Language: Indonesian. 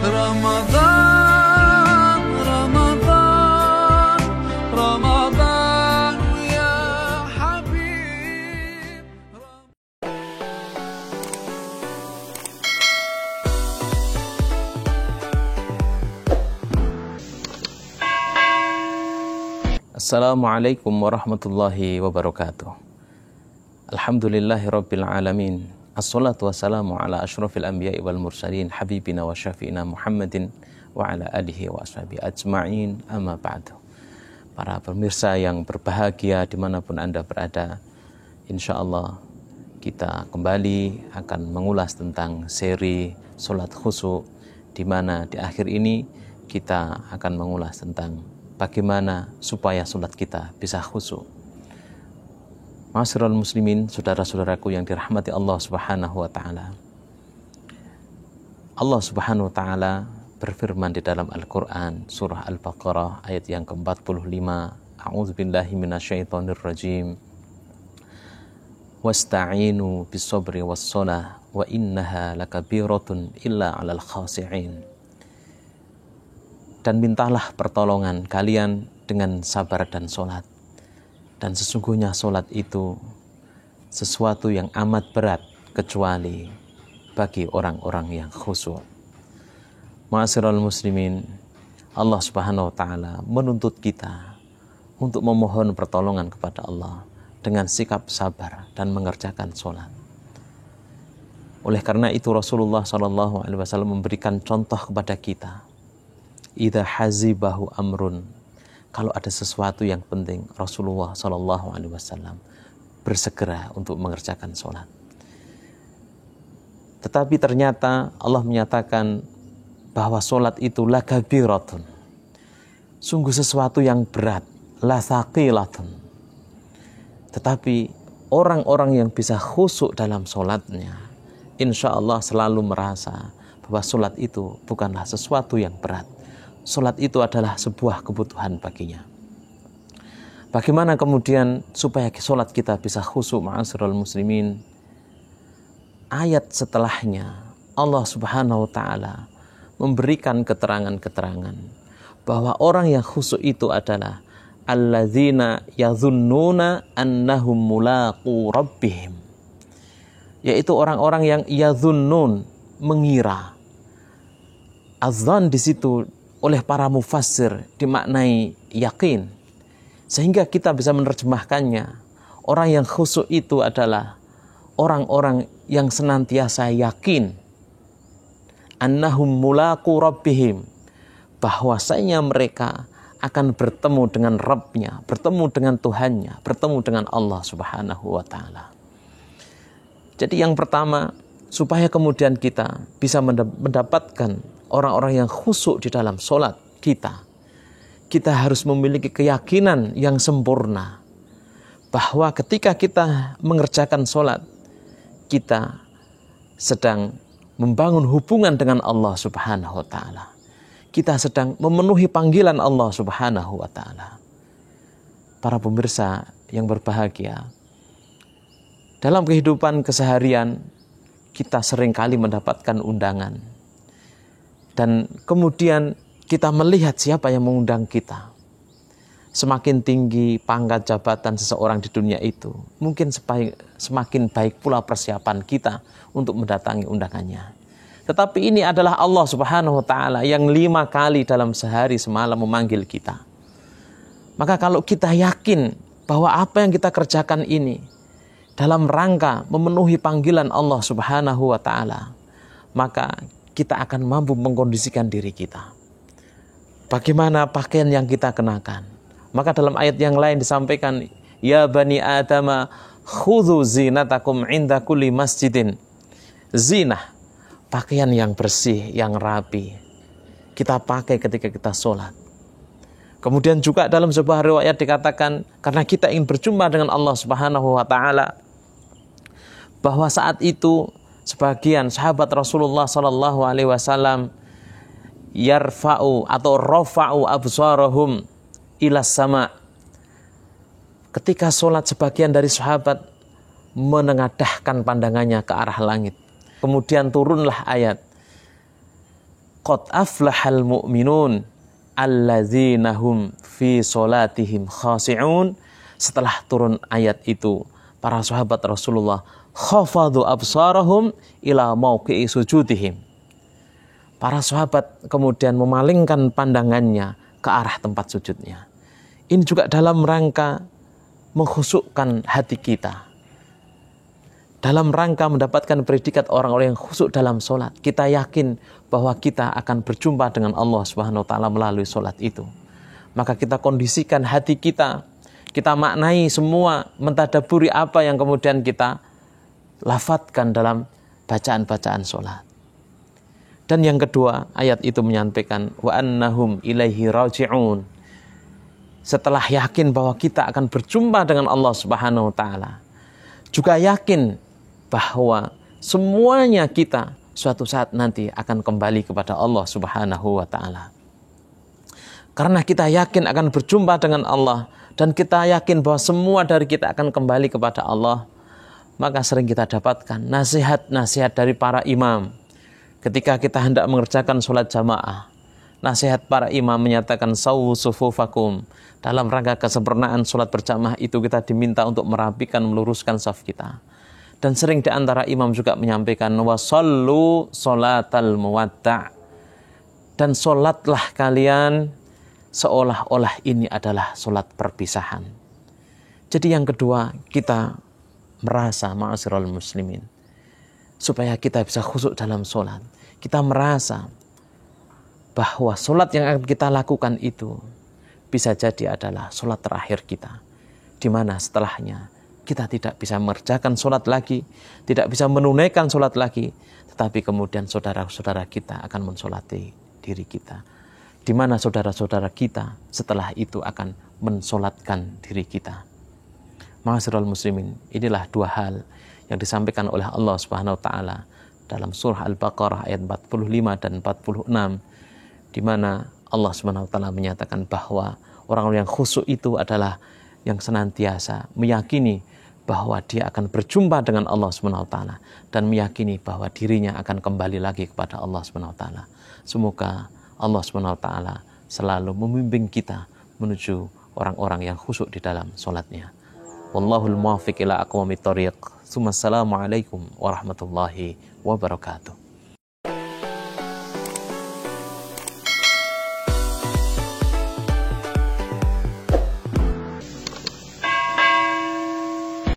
رمضان رمضان رمضان يا حبيب. Assalamualaikum warahmatullahi wabarakatuh. Alhamdulillahirabbil alamin. Assalatu wassalamu ala asyrafil anbiya'i wal mursalin habibina wa syafi'ina Muhammadin wa ala alihi wa ashabihi ajma'in, amma ba'du. Para pemirsa yang berbahagia dimanapun Anda berada, insyaallah kita kembali akan mengulas tentang seri sholat khusyuk, di mana di akhir ini kita akan mengulas tentang bagaimana supaya sholat kita bisa khusyuk. Ma'asyiral muslimin, saudara-saudaraku yang dirahmati Allah Subhanahu wa taala. Allah Subhanahu wa taala berfirman di dalam Al-Qur'an surah Al-Baqarah ayat yang ke-45, A'udzubillahi minasyaitonir rajim. Wasta'inu bis-sabri was-shalah wa innaha lakabiratun illa 'alal khashi'in. Dan mintalah pertolongan kalian dengan sabar dan sholat. Dan sesungguhnya sholat itu sesuatu yang amat berat kecuali bagi orang-orang yang khusyuk. Ma'asyiral muslimin, Allah Subhanahu wa taala menuntut kita untuk memohon pertolongan kepada Allah dengan sikap sabar dan mengerjakan sholat. Oleh karena itu Rasulullah SAW memberikan contoh kepada kita. Idza hazibahu amrun, kalau ada sesuatu yang penting, Rasulullah SAW bersegera untuk mengerjakan sholat. Tetapi ternyata Allah menyatakan bahwa sholat itu lakabiratun, sungguh sesuatu yang berat, la thaqilatun. Tetapi orang-orang yang bisa khusyuk dalam sholatnya, insya Allah selalu merasa bahwa sholat itu bukanlah sesuatu yang berat. Sholat itu adalah sebuah kebutuhan baginya. Bagaimana kemudian supaya sholat kita bisa khusyuk, ma'asyiral muslimin? Ayat setelahnya Allah Subhanahu wa taala memberikan keterangan-keterangan bahwa orang yang khusyuk itu adalah alladzina yadhunnuna annahum mulaqu rabbihim, yaitu orang-orang yang yadhunnun, mengira. Adzan di situ oleh para mufassir dimaknai yakin, sehingga kita bisa menerjemahkannya, orang yang khusyuk itu adalah orang-orang yang senantiasa yakin annahum mulaqu rabbihim, bahwasanya mereka akan bertemu dengan Rabbnya, bertemu dengan Tuhannya, bertemu dengan Allah Subhanahu wa taala. Jadi yang pertama, supaya kemudian kita bisa mendapatkan orang-orang yang khusyuk di dalam sholat kita harus memiliki keyakinan yang sempurna bahwa ketika kita mengerjakan sholat, kita sedang membangun hubungan dengan Allah Subhanahu wa ta'ala. Kita sedang memenuhi panggilan Allah Subhanahu wa ta'ala. Para pemirsa yang berbahagia, dalam kehidupan keseharian kita seringkali mendapatkan undangan. Dan kemudian kita melihat siapa yang mengundang kita. Semakin tinggi pangkat jabatan seseorang di dunia itu, mungkin semakin baik pula persiapan kita untuk mendatangi undangannya. Tetapi ini adalah Allah Subhanahu wa ta'ala yang 5 kali dalam sehari semalam memanggil kita. Maka kalau kita yakin bahwa apa yang kita kerjakan ini dalam rangka memenuhi panggilan Allah Subhanahu wa ta'ala, maka kita akan mampu mengkondisikan diri kita. Bagaimana pakaian yang kita kenakan? Maka dalam ayat yang lain disampaikan, ya bani adama khudhu zinatakum inda kulli masjidin. Zinah, pakaian yang bersih, yang rapi, kita pakai ketika kita sholat. Kemudian juga dalam sebuah riwayat dikatakan, karena kita ingin berjumpa dengan Allah Subhanahu wa ta'ala, bahwa saat itu sebagian sahabat Rasulullah sallallahu alaihi wasallam yarfa'u atau rafa'u absarahum ilas sama. Ketika sholat, sebagian dari sahabat menengadahkan pandangannya ke arah langit. Kemudian turunlah ayat qad aflahal mu'minun alladzina hum fi sholatihim khashi'un. Setelah turun ayat itu, para sahabat Rasulullah khafadu absarahum ila mauqi'i sujudihim. Para sahabat kemudian memalingkan pandangannya ke arah tempat sujudnya. Ini juga dalam rangka mengkhusukkan hati kita, dalam rangka mendapatkan predikat orang-orang yang khusyuk dalam sholat. Kita yakin bahwa kita akan berjumpa dengan Allah Subhanahu wa taala melalui sholat itu. Maka kita kondisikan hati kita, kita maknai semua, mentadaburi apa yang kemudian kita lafadzkan dalam bacaan-bacaan sholat. Dan yang kedua, ayat itu menyampaikan wa annahum ilaihi raji'un. Setelah yakin bahwa kita akan berjumpa dengan Allah Subhanahu wa taala, juga yakin bahwa semuanya kita suatu saat nanti akan kembali kepada Allah Subhanahu wa taala. Karena kita yakin akan berjumpa dengan Allah dan kita yakin bahwa semua dari kita akan kembali kepada Allah, maka sering kita dapatkan nasihat-nasihat dari para imam. Ketika kita hendak mengerjakan sholat jamaah, nasihat para imam menyatakan sawu sufufakum. Dalam rangka kesempurnaan sholat berjamaah itu kita diminta untuk merapikan, meluruskan saf kita. Dan sering di antara imam juga menyampaikan wasallu sholatal muwadda'. Dan sholatlah kalian seolah-olah ini adalah sholat perpisahan. Jadi yang kedua, kita merasa ma'asyiral muslimin, supaya kita bisa khusyuk dalam sholat, kita merasa bahwa sholat yang akan kita lakukan itu bisa jadi adalah sholat terakhir kita, di mana setelahnya kita tidak bisa mengerjakan sholat lagi, tidak bisa menunaikan sholat lagi, tetapi kemudian saudara-saudara kita akan mensolati diri kita, di mana saudara-saudara kita setelah itu akan mensolatkan diri kita. Ma'asyiral muslimin, inilah dua hal yang disampaikan oleh Allah Subhanahu wa taala dalam surah Al-Baqarah ayat 45 dan 46, di mana Allah Subhanahu wa taala menyatakan bahwa orang-orang yang khusyuk itu adalah yang senantiasa meyakini bahwa dia akan berjumpa dengan Allah Subhanahu wa taala dan meyakini bahwa dirinya akan kembali lagi kepada Allah Subhanahu wa taala. Semoga Allah Subhanahu wa taala selalu membimbing kita menuju orang-orang yang khusyuk di dalam salatnya. Wallahul muwaffiq ila aqwamit thoriq. Assalamualaikum warahmatullahi wabarakatuh.